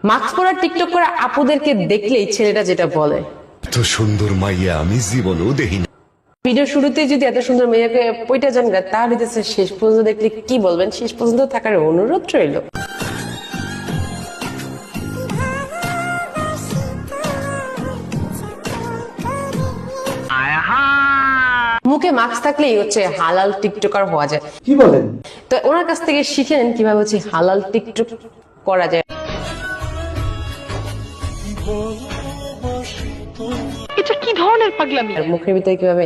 Mask পরা TikTok করা আপুদেরকে দেখলেই ছেলেটা যেটা বলে, এত সুন্দর মাইয়া আমি জীবনেও দেখিনি। ভিডিও শুরুতে যদি এত সুন্দর মেয়েকে পয়টা যান গা, তাহলে শেষ পর্যন্ত দেখলে কি বলবেন? শেষ পর্যন্ত থাকার অনুরোধ রইল। মুখে মাস্ক থাকলেই হালাল টিকটকার হওয়া যায়। কি বলেন? তো ওনার কাছ থেকে শিখে নেন কিভাবে হালাল টিকটক করা যায়। এটা কি ধরনের পাগলামি? আর মুখের ভিতরে কিভাবে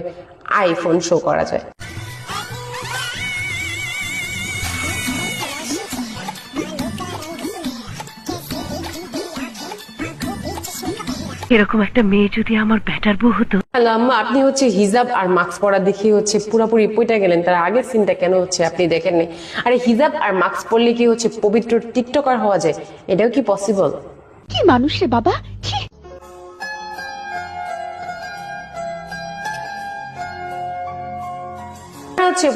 আইফোন শো করা যায়। এরকম একটা মেয়ে যদি আমার ব্যাটার বউ হতো। হ্যালো আম্মা, আপনি হিজাব আর মাস্ক পরা দেখে পুরোপুরি পইটা গেলেন। তার আগের সিনটা কেন আপনি দেখেননি? আরে হিজাব আর মাস্ক পরলে কি পবিত্র টিকটকার হওয়া যায়? এটাও কি পসিবল? কি মানুষ রে বাবা!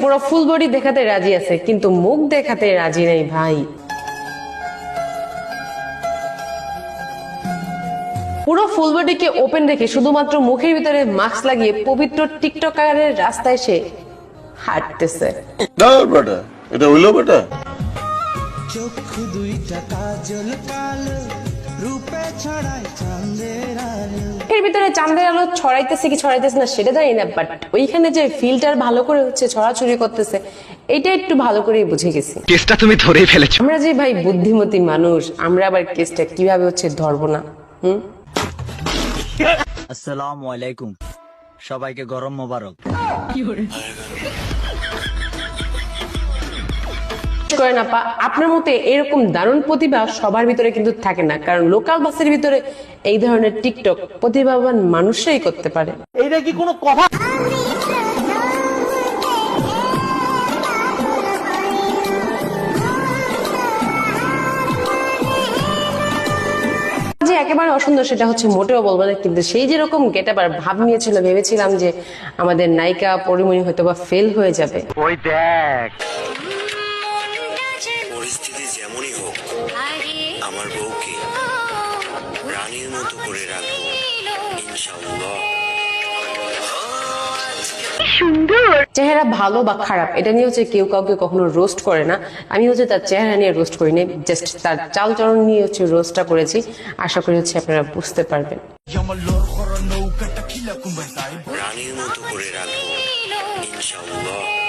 পুরো ফুল বডি দেখাতে রাজি আছে, কিন্তু মুখ দেখাতে রাজি নেই ভাই। পুরো ফুল বডিকে ওপেন রেখে শুধুমাত্র মুখের ভিতরে মাস্ক লাগিয়ে পবিত্র টিকটকারের রাস্তায় সে হাঁটতেছে। এটা হইলো বেটা। চক্ষু দুইটা কাজল কালো, রূপে ছড়ায় চাঁদের আলো। এর ভিতরে চাঁদের আলো ছড়াইতেছে কি ছড়াইতেছে না সেটা জানি না, বাট ওইখানে যে ফিল্টার ভালো করে ছড়াছড়ি করতেছে, এটা একটু ভালো করে বুঝে গেছি। কেসটা তুমি ধরেই ফেলেছো। আমরা যে ভাই বুদ্ধিমতী মানুষ, আমরা আবার কেসটা কিভাবে ধরবো না? আসসালামু আলাইকুম, সবাইকে গরম মোবারক। করেন আপা, আপনার মতে এরকম দারুণ প্রতিভা সবার ভিতরে কিন্তু থাকে না, কারণ লোকাল বাসের ভিতরে এই ধরনের টিকটক প্রতিভাবান মানুষরাই করতে পারে। এইটা কি কোনো কথা? যে একেবারে অসুন্দর সেটা মোটেও বলবো না, কিন্তু সেই যেরকম গেটআপ আর ভাব নিয়েছিল, ভেবেছিলাম যে আমাদের নায়িকা পরিমণি হয়তো বা ফেল হয়ে যাবে। ওই দেখ, পরিস্থিতি যেমনই হোক আমার বউকে রানীর মতো করে রাখবো ইনশাআল্লাহ। সুন্দর চেহারা ভালো বা খারাপ এটা নিয়ে কেউ কাউকে কখনো রোস্ট করে না। আমি তার চেহারা নিয়ে রোস্ট করিনি, জাস্ট তার চালচলন নিয়ে রোস্টটা করেছি। আশা করি আপনারা বুঝতে পারবেন। রানীর মতো করে রাখবো ইনশাআল্লাহ।